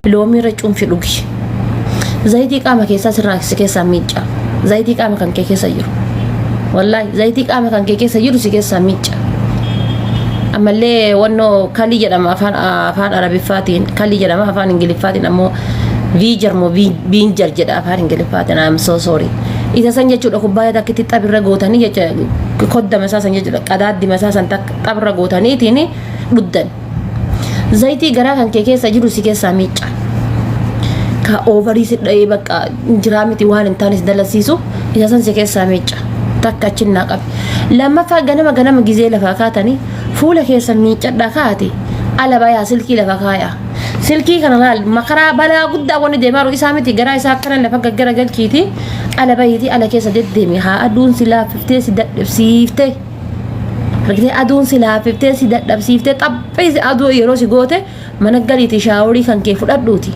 loomii irra cuunfi dhugi. Zayitii qaama keessaa sirraa si keessaa miicca. Zayitii qaama kan kee keessa jiru. Wallahi zayitii qaama kan kee keessa jiru si keessaa miicca. Ammallee wannoo kalii jedhama afaan arabiffaatiin, kalii jedhama afaan ingiliffaatiin ammoo viijar moo biinjar jedha afaan ingiliffaatiin. I'm so sorry. Isa san jechuudha kubbaayyaa takkitti xabirra gootanii jecha koddama isaa san jechuudha qadaaddima isaa san xabirra gootaniitiin dhuddan. Zayitii garaa kan kee keessa jiru si keessaa miicca. Ka oovarii si dha'ee bakka jiraa miti waan hin taanes dalasiisu isa san si keessaa miicca. Takka achinnaa qabi. Lammaffaa ganama gizee lafaa kaatanii fuula keessa miiccadhaa kaate ala bayaa silkii lafa kaayaa. Silkii kana laal makaraa balaa guddaa wanni deemaaru isaa miti garaa isaa akkana lafa gaggara galchiiti ala bayiiti ala keessa deddeemi haa aduun si laaffiftee si dadhabsiiftee. Argitee aduun si laaffiftee si dadhabsiiftee xaphee aduu yeroo si goote mana galiiti shaaworii kan kee fudhadhuuti.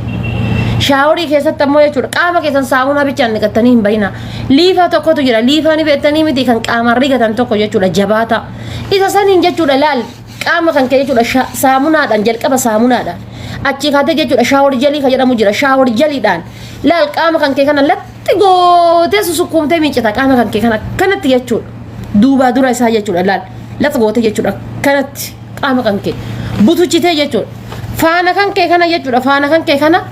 Shaaworii keessatti ammoo jechuudha qaama keessan saamunaa bichaan dhiqattanii hin bayina. Liifaa tokkotu jira liifaa ni beektanii miti kan qaamaan rigatan tokko jechuudha jabaata. Isa saniin jechuudha laal qaama kan kee jechuudha saamunaadhaan jalqaba saamunaadhaan. Achi kaatee jechuudha shaaworii jalii kan jedhamu jira shaaworii jaliidhaan laal qaama kan kee kana latti gootee susukkuumtee miiccita qaama kan kee kana kanatti jechuudha. Duubaa dura isaa jechuudha laal latti gootee jechuudha kanatti qaama kan kee butuchitee jechuudha. Faana kan kee kana jechuudha faana kan kee kana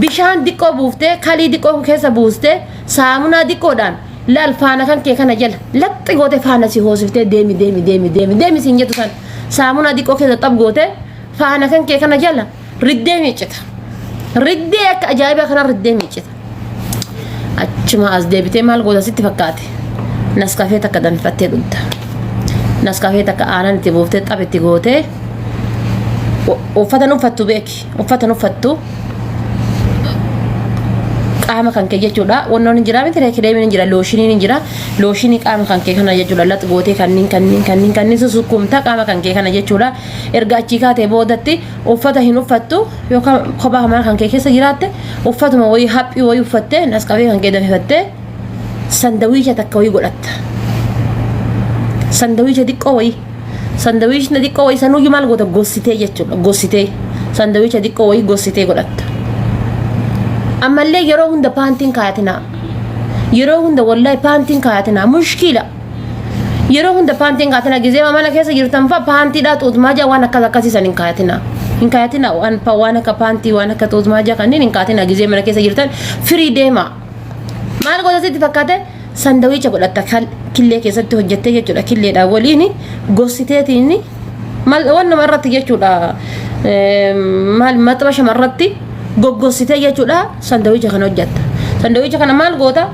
bishaan diqqoo buuftee kalii diqqoo keessa buustee saamunaa diqqoodhaan laal faana kan kee kana jala latti gootee faana si hoosiftee deemi siin jettu san saamunaa diqqoo keessa xab gootee faana kan kee kana jala riddee miiccita. Riddee akka ajaa'ibaa kana riddee miiccita. Achuma as deebitee maal goota sitti fakkaate naskafee takka danfifattee dhugda. Naskafee takka aanan itti buuftee xab itti gootee uffata uffattu beeki uffata uffattu qaama kan kee jechuudha wannoon hin jira miti reekideemiin hin jira looshinii hin jira looshinii qaama kan kee kana jechuudha lat gootee kanniin susukkumta qaama kan kee kana jechuudha erga achii kaatee boodatti uffata hin uffattu yookaan kophaa mana kan kee keessa jiraatte uffatuma wayii haphii wayii uffattee naskafee kan kee danfifattee sandawiicha takka wayii godhatta. Sandawiicha xiqqoo wayii sandawiichna xiqqoo wayii sanuyyuu maal goota gossitee jechuudha gossitee sandawiicha xiqqoo wayii gossitee godhatta. Ammallee yeroo hunda paantiin kaayatina yeroo hunda wallahi paantiin kaayatina mushkila yeroo hunda paantiin kaayatina gizee mana keessa jirtan fa paantiidhaa xuuxmaajaa waan akkasiisan hin kaayatina waan akka paantii waan akka xuuxmaajaa kanneen hin kaayatina gizee mana keessa jirtan firii deema maal goota sitti fakkaate sandawiicha godhatta killee keessatti hojjettee jechuudha killeedhaan waliin gossiteetiin maal waan namarratti jechuudha maal maxxaba shamarratti goggositee jechuudha sandawiicha kana hojjetta. Sandawiicha kana maal goota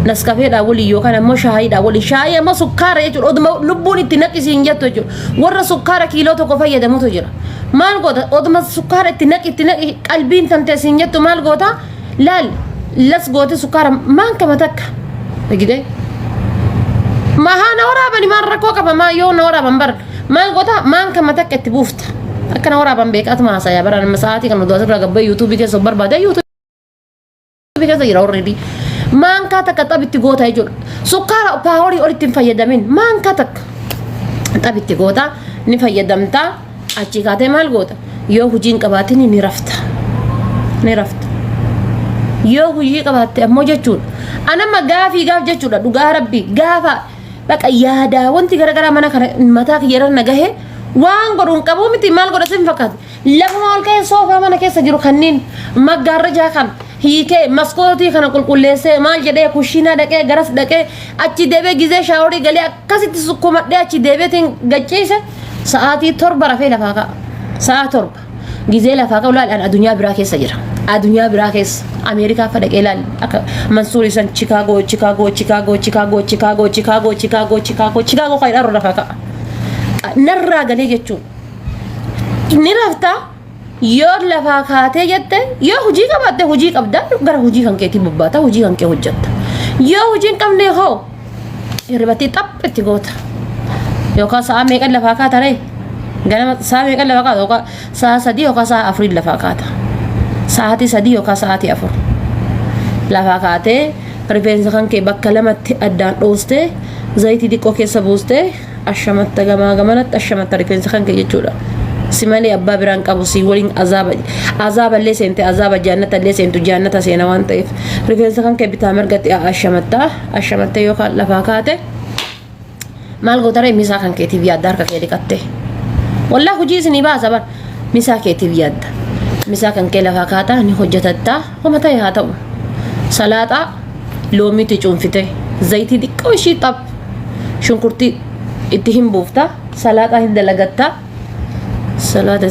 naskafeedhaan waliin yookaan ammoo shaayiidhaan waliin shaayii ammoo sukkaara jechuudha oduma lubbuun itti naqisiin jettu jechuudha warra sukkaara kiiloo tokko fayyadamutu jira. Maal goota oduma sukkaara itti naqi qalbiin tamteesiin jettu maal goota laal las goote sukkaara maan kama takka dhagidee mahaa na waraabani maan rakkoo qaba maa yoo na waraaban bar maal goota maan kama takka itti buufta. Akka na waraaban beekaatu maasaa baran masaatii kan nuti asirraa gabbee yuutuubii keessa barbaade yuutuubii keessa jira already maankaa takka xabitti goota jechuudha sukkaara paaworii olitti hin fayyadamin maankaa takka xabitti goota ni fayyadamtaa achi kaatee maal goota yoo hujiin qabaatin ni rafta yoo hujii qabaatte ammoo jechuudha anama gaaf jechuudha dhugaa rabbii gaafa baqa yaadaa wanti garagaraa mana kana mataa kiyyaran nagahee waan godhuun qabu miti maal godha sin fakkaate lafa ol ka'ee soofaa mana keessa jiru kanneen maggaarrajaa kan hiikee maskootii kana qulqulleessee maal jedhee kushiinaa dhaqee garas dhaqee achi deebee gizee shaaworii galee akkasitti sukkumadhee achi deebeetiin gacciise sa'aatii 7 rafee lafaa ka'a sa'a 7 gizee lafaa ka'u laal addunyaa biraa keessa jira addunyaa biraa keessa Ameerikaa fa dhaqee laal akka Mansuuri san Chicago kaydhaaruu lafaa ka'a. Narraa galee jechuun ni rafta yoo lafaa kaatee jette yoo hojii qabaatte hojii qabda gara hojii kan keetii bobbaata hojii kan kee hojjetta yoo hojii qabne hoo hirribatii xaphitti goota yookaan sa'a meeqan lafaa kaata ree ganama sa'a meeqan lafaa kaata yookaan sa'a 3 yookaan sa'a 4 lafaa kaata sa'aatii 3 yookaan sa'aatii 4 lafaa kaatee rifeensa kan kee bakka lamatti addaan dhoostee zayitii xiqqoo keessa buustee ashamatta gamaa gamanatti ashamatta rifeensa kan kee jechuudha سمالي أبا بران قبو سي ولين عذاب اللي سنتي عذاب جنة اللي سنتو جنة سينوان طيف رفيل سكان كي بتامر قد أشمتا يوكا لفاكاته مال قطري مسا كان كي تبياد دار كي دكته والله هجيس نبا زبر مسا كي تبياد مسا كان كي لفاكاته ني حجتتا ومتى يهاتو صلاة لومي تجون فته زيتي دكو شي طب شنكرتي اتهم بوفتا صلاة هندلغتا صلاة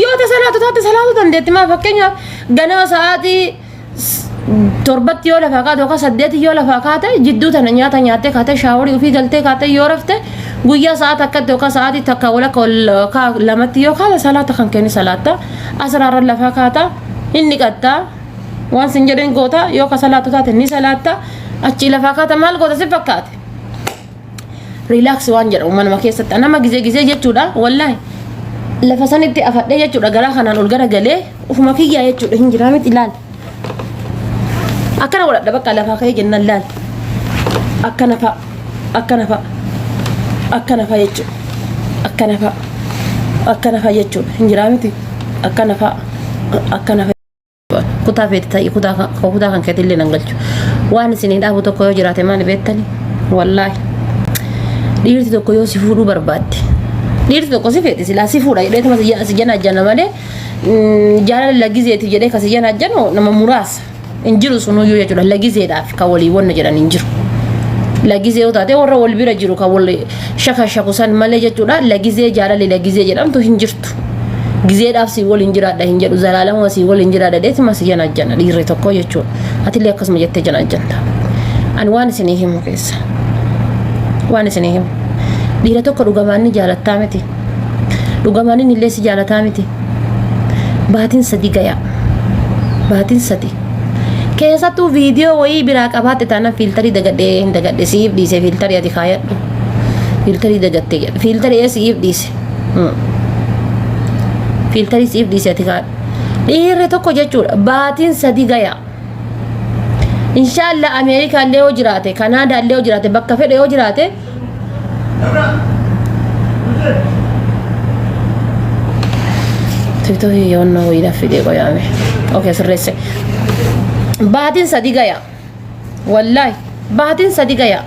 يوتا صلاة تات صلاة تندت ما فكنيا غنا ساعتي تربت يولا فاكات وكا سديت يولا فاكات جدو تنياتا نياته كاته شاوري وفي غلطه كاته يورفته غويا ساعه تكت وكا ساعتي تكاولا كل كا لمت يو كاله صلاة كان كني صلاة اسرار لفاكاتا اني قتا وان سنجرين غوتا يوكا صلاة تات ني صلاة اچي لفاكاتا مال غوتا سفكات ريلاكس وان جر ومن ما كيست انا ما غزي جچودا والله لفسانتي افدي جچودا غرا خنان ول غرا غلي وفما كييا جچودا هنجرامت ilal akana wala dabaka la fa kay genna lal akana fa yechu akana fa yechu hinjiramiti akana fa kuta fetay kuta kan ketille nangalchu wan sinin dabu to ko jirate man betani wallahi dirti to ko yo sifuru barbatti dirti to ko sifeti sila sifura idete mas sijana janna male jara la gizeti jede ka sijana janno nama murasa injiru sunu yo yajuda lagize daf ka wali wonna jiran injiru lagize o tate warra wal bira jiru ka wali shaka shakusan male yajuda lagize jara le lagize jadam to hinjirtu gize daf si wal injira da hinjadu zalalam wasi wal injira da det mas yana janna dire to ko yachu atile kasma jette jana janta an wan sinihim kesa wan sinihim dire to ko dugamani jalatameti dugamani nille si jalatameti batin sadi gaya batin sadi كيسا تو فيديو وي براك ابات تانا فلتري دغدي سيف دي سي فلتر يا دخايا فلتري دغتي فلتر يا سيف دي سي فلتر سيف دي سي تكا ايه تو كو جچو باتين سدي غيا ان شاء الله امريكا اللي وجراته كندا اللي وجراته بكا فدي وجراته تيتو يونو ويدا فيديو يامي اوكي سرسه باتين سدي غيا والله باتين سدي غيا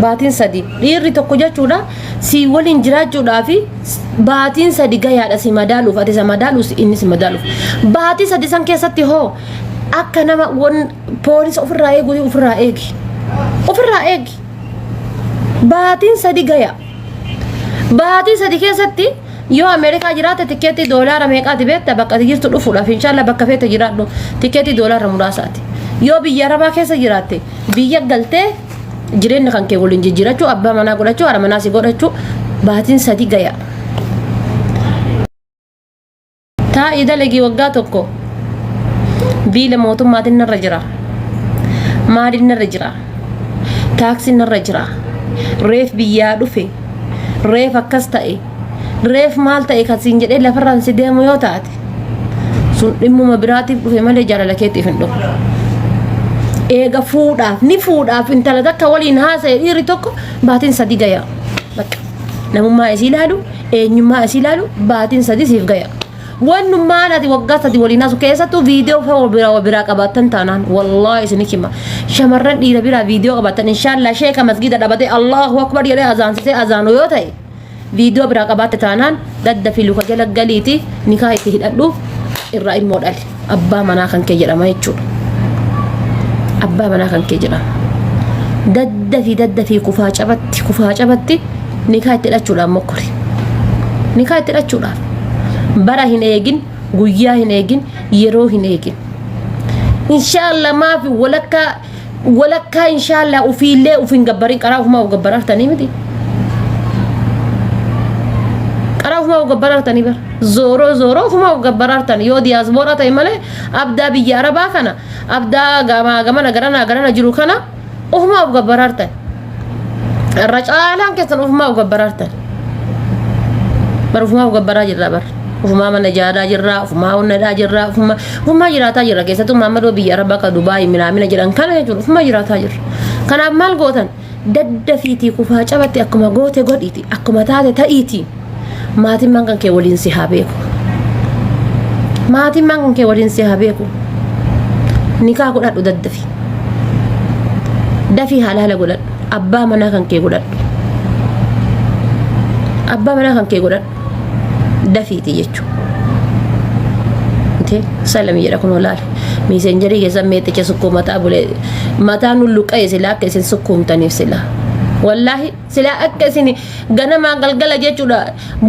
باتين سدي ديري توكو جچودا سي ولين جراجودا في باتين سدي غيا دا سي مدالو فاتي سمدالو اني سي مدالو باتين سدي سان كيساتي هو اكنا ما ون بوليس اوفراي غودي اوفراي باتين سدي غيا باتين سدي كيساتي يو امريكا جرات تيكيتي دولار امريكا تبيت بقى تجيرتو دفولا ان شاء الله بقى فيت جراتو تيكيتي دولار مراساتي يو بيا ربا كيسا جراتي بيا غلطه جيرين كان كي ولين جيراچو ابا منا غلاچو ار مناسي غلاچو باتين سدي غيا تا اذا لغي وغاتوكو بيل موتو مادن الرجرا مادن الرجرا تاكسي الرجرا ريف بيا دفي ريف اكستاي ريف مالتا اكاسين جدي لا فرانسي ديمو يوتات سون ديمو مبراتي في مالي جالا لكيتي فندو ايغا فودا ني فودا فين تلا دكا ولين هاسا يري توكو باتين سدي غيا بك نمما اسيلالو اينما اسيلالو باتين سدي سيف غيا وانو مالاتي وغاتا دي ولينا سو كيساتو فيديو فور برا قباتن تانان والله سنكيما شمرن دي بيرا فيديو قباتن ان شاء الله شيخ مسجد دبدي الله اكبر يلي اذان سي اذان يوتاي فيديو برا قبات تانان دد في لوكا جلق قليتي نكاي تهددو الرأي المودال أبا منا كان كجرا ما يتشور أبا منا كان كجرا دد في كفاجة بتي نكاي تلاتشور مكري نكاي تلاتشور برا هنيجين غويا هنيجين يرو هنيجين إن شاء الله ما في ولكا إن شاء الله وفي اللي وفي نجبرين كراهم ما وجبرار تاني مدي ما وجبرار تاني بر زورو هما وجبرار تاني يو دياسبورا تيمله أبدا بيجاربا كنا أبدا جما نجرنا جرو كنا وهما وجبرار تاني الرجال كسر وهما وجبرار تاني برفما وجبرار جرا بر وهما من جادا جرا وهما وندا جرا وهما جراتا جرا كيسة تو مامدو بيجاربا كدبي من جران كنا يجور وهما جراتا جر كنا مال قوتن دد فيتي كفاجة بتي أكما قوتي قديتي أكما تاتي تأيتي maatiin man kan kee waliin si haa beeku maatiin man kan kee waliin si haa beeku nikaa godhadhu dafii halaala godhadhu abbaa manaa kan kee godhadhu abbaa manaa kan kee godhadhu dafiiti jechuudha salam jedha kun olaale messengerii keessa meeticha sukkuu mataa bulee mataan hulluqee sila akka isin sukkuumtaniif sila wallahi sila akka isin ganama galgala jechuudha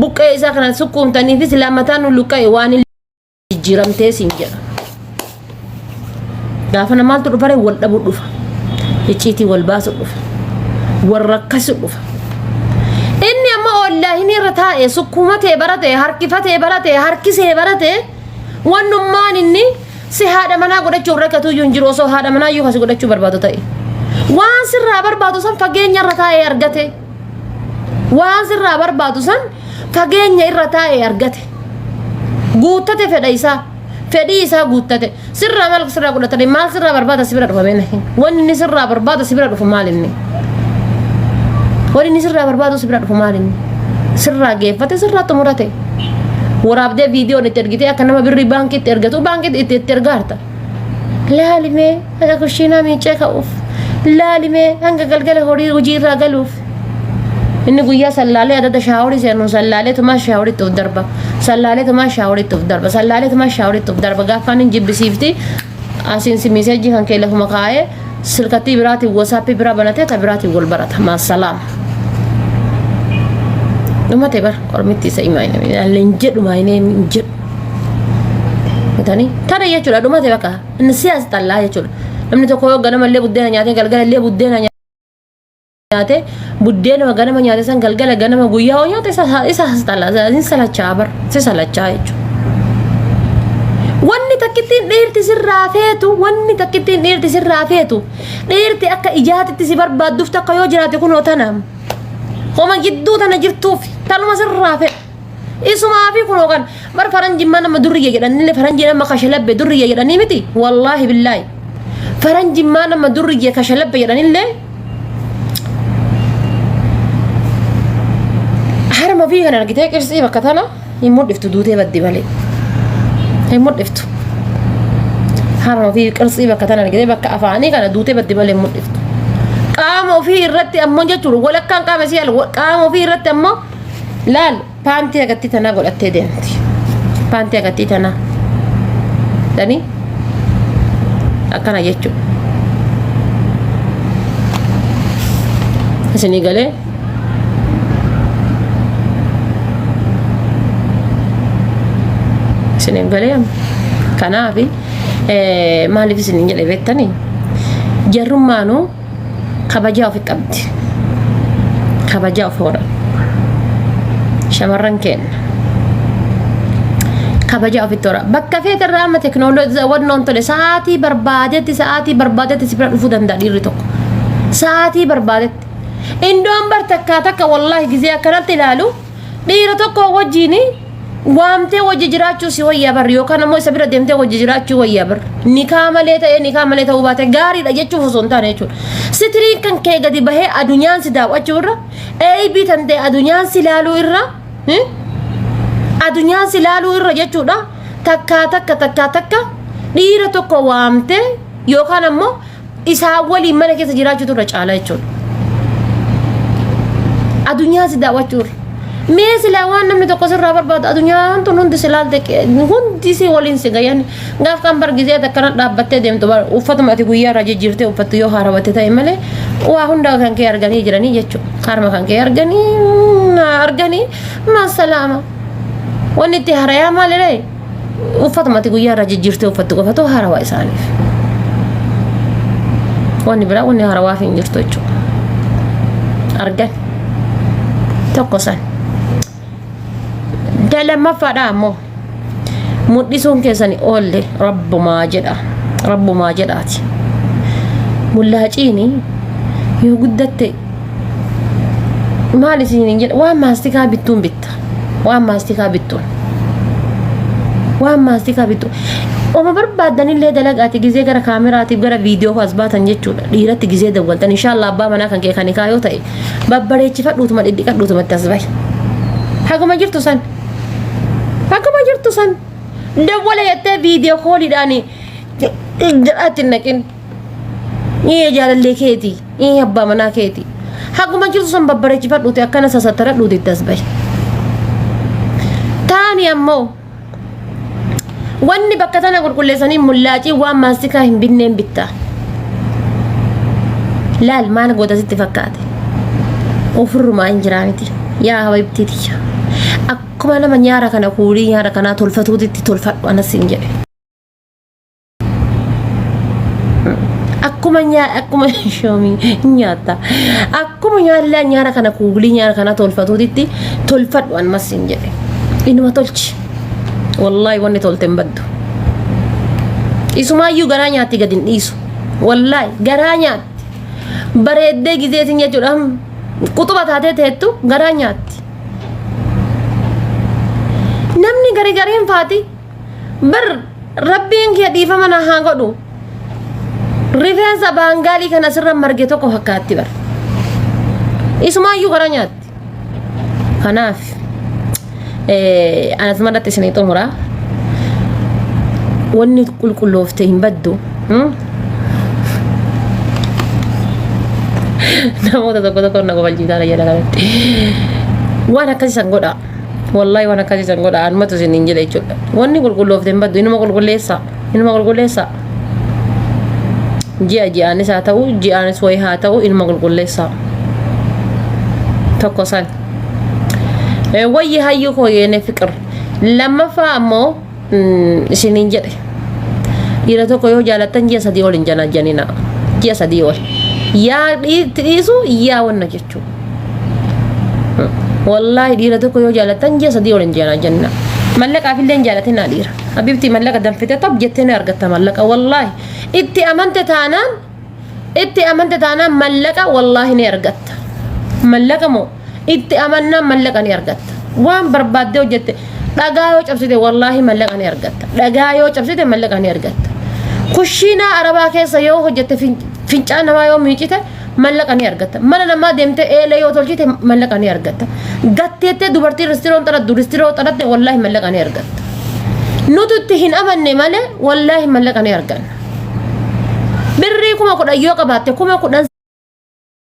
buqqee isaa kana sukkuumtaniif sila mataan hulluqee waan jijjiiramtee siin jedha gaafa namaaltu dhufare wal dhabu dhufa icciitii wal baasu dhufa wal rakkasu dhufa inni amma wallahi ni irra taa'e sukkuumatee barate harkifatee barate harkisee barate wannummaan inni si haadha manaa godhachuu rakkatu iyyuu hin jiru osoo haadha manaa iyyuu kasi godhachuu barbaadu ta'e waan sirraa barbaadu san fageenya irra taa'ee argate waan sirraa barbaadu san fageenya irra taa'ee argate guuttate fedhii isaa guuttate sirraa maal sirraa godhatanii maal sirraa barbaada si bira dhufa beena wanni inni sirraa barbaada si bira dhufu maal inni wanni inni sirraa barbaadu si bira dhufu maal inni sirraa geeffate sirraa xumurate waraabdee viidiyoon itti ergitee akka nama birrii baankiitti ergatu baankiitti itti ergaarta laalimee hanga kushiinaa miicee ka'uuf laalimee hanga galgala horii hojii irraa galuuf inni guyyaa sallaalee adada shaaworii seenu sallaalee tumaa shaaworitti of darba sallaalee tumaa shaaworitti of darba sallaalee tumaa shaaworitti of darba gaafaan hin jibbisiifti asiin si miseejii kan kee lafuma kaa'ee silkattii biraatiin wasaappii biraa banatee ta biraatiin wal barata maasalaam dumate bar ormitti isa imaayne lenjedhu maayne jedhu metani tare jechuudha dumate bakka inni siyaas xallaa jechuudha namni tokko yoo ganama illee buddeena nyaatee galgala illee buddeena nyaatee buddeena ganama nyaatee san galgala ganama guyyaa hoo nyaate isa xallaa inni salachaa bar si salachaa jechuudha wanni takkittiin dhiirti sirraa feetu wanni takkittiin dhiirti sirraa feetu dhiirti akka ijaatitti si barbaadduuf takka yoo jiraate kunoo tanam homa gidduu tana jirtuuf taluma sirraa fedha isumaa fi kunoo kan bar faranjimmaa nama durriyya jedhanillee faranjii nama kashalabbe durriyya jedhanii miti wallaahi billaahi faranjimmaa nama durriyya kashalabbe jedhanillee harma fi kan argitee qirsii bakka tana hin mudhiftu duutee baddi malee hin mudhiftu harma fi qirsii bakka tana argitee bakka afaanii kana duutee baddi malee hin mudhiftu qaama ofii irratti ammoo jechuudha walakkaan qaama si qaama ofii irratti ammoo laal paantii agattii tanaa godhattee deemti paantii agattii tanaa danii akkana jechuudha isinii galee isinii galee kanaafi maaliif isinii jedhe beektanii jarrummaanuu kabajaa ofi qabdi kabajaa of horan shamarran kenna kabajaa ofitti horan bakka feetirraa amma teknooloojii wannoon tole sa'aatii barbaadetti si bira dhufuu danda'a dhiirri tokko sa'aatii barbaadetti indoon bar takka wallaahi gizee akkanatti ilaalu dhiira tokko wajjiini waamtee wajji jiraachuu si wayyaa bar yookaan ammoo isa bira deemtee wajji jiraachuu wayyaa bar nikaa malee ta'uu baate gaariidha jechuuf osoo hin taane jechuudha sitiriin kan kee gadi bahee adunyaan si daawwachuu irra eebii tan ta'e adunyaan si ilaaluu irra adunyaan si ilaaluu irra jechuudha takka dhiira tokko waamtee yookaan ammoo isaa waliin mana keessa jiraachuutu irra caala jechuudha adunyaan si daawwachuu irra mee sila waan namni tokko sirraa barbaadu adunyaan tun hundi silaalte hundi si waliin si gayyan gaaf kan bargizee takkana dhaabbattee deemtu uffatuma ati guyyaa irraa jijjiirtee uffattu yoo haarawwatte ta'e malee waa hunda kan kee arganii jiranii jechuudha kaarma kan kee arganii maasalaama wanni itti harayaa maalidha uffatuma ati guyyaa irraa jijjiirtee uffattu qofatu haarawaa isaaniif wanni biraa wanni haarawaa fi hin jirtu jechuudha argan tokko san dalamaffaadha ammoo mudhisuun keessani oolle rabbumaa jedhaati mullaaciini yoo guddatte maal isiniin jedha waan maastikaa bittuun bitta waan maastikaa bittuun oma barbaadanillee dalagaati gizee gara kaameraatiif gara viidiyoo as baatan jechuudha dhiiratti gizee dawwaltan inshaallah abbaa manaa kan kee kan hikaa yoo ta'e babbareechifadhuutuma dhidhiqadhuutumatti as bahi haguma jirtu san dawwala yattee viidiyoo kooliidhaani jedhaatti naqin ni jaalallee keeti ni abbaa manaa keeti haguma jirtu san babbareechifadhuuti akkana sasattaradhuuti itti as bahi taani ammoo wanni bakka tana qulqulleessanii mullaacii waan maastikaa hin binneen bittaa laal maal goota sitti fakkaate ofirrumaa hin jiraa miti yaa habaybtiitiyya akkuma nama nyaara kana kuulii nyaara kanaa tolfatuutitti tolfadhu anas hin jedhe akkuma shoomii nyaata akkuma nyaara kana kuulii nyaara kanaa tolfatuutitti tolfadhu anas hin jedhe inuma tolchi wallahi wanni tolte hin baddu isumaayyuu garaa nyaatti gad hin dhiisu wallahi garaa nyaatti bareeddee gizeetiin jechuudha quxuba taatee teettu garaa nyaatti namni gariin faati bar rabbiin kee dhiifama na haa godhu rifeensa baangaalii kana sirra marge tokko fakkaatti bar isumaayyuu garaa nyaatti kanaaf anas madatti isinii xumura wanni qulqulloofte hin baddu namoota tokko na gobalchiisaa jedha kanatti waan akkasiisan godha wallahi waan akkasiisan godha anumatu isin hin jedhe jechuudha wanni qulqulloofte hin baddu inuma qulqulleessa ji'aanis haa ta'u ji'aanis wayii haa ta'u inuma qulqulleessa tokko san wayyi hayyuu koo yeene fiqir lammaffaa ammoo isiniin jedhe dhiira tokko yoo jaalattan ji'a sadii ol hin janajjanina ji'a sadii ol yaa dhiisu yaa wanna jechuu wallahi dhiira tokko yoo jaalattan ji'a sadii ol hin janajjanina mallaqaaf illee hin jaalatinaa dhiira habibti mallaqa danfite top jettee ni argatta mallaqa wallahi itti amante taanaan mallaqa wallahi ni argatta mallaqa moo itti amannaan mallaqa ni argatta waan barbaaddee hojjette dhagaa yoo cabsite wallahi mallaqa ni argatta dhagaa yoo cabsite mallaqa ni argatta kushiinaa arabaa keessa yoo hojjette fincaan namaa yoo miicite mallaqa ni argatta mana namaa deemte eelee yoo tolchite mallaqa ni argatta gatteettee dubartii ristiroon xaladdu ristiroo xalatte wallahi mallaqa ni argatta nuti itti hin amanne malee wallahi mallaqa ni arganna birrii 10,000 yoo qabaatte 10,000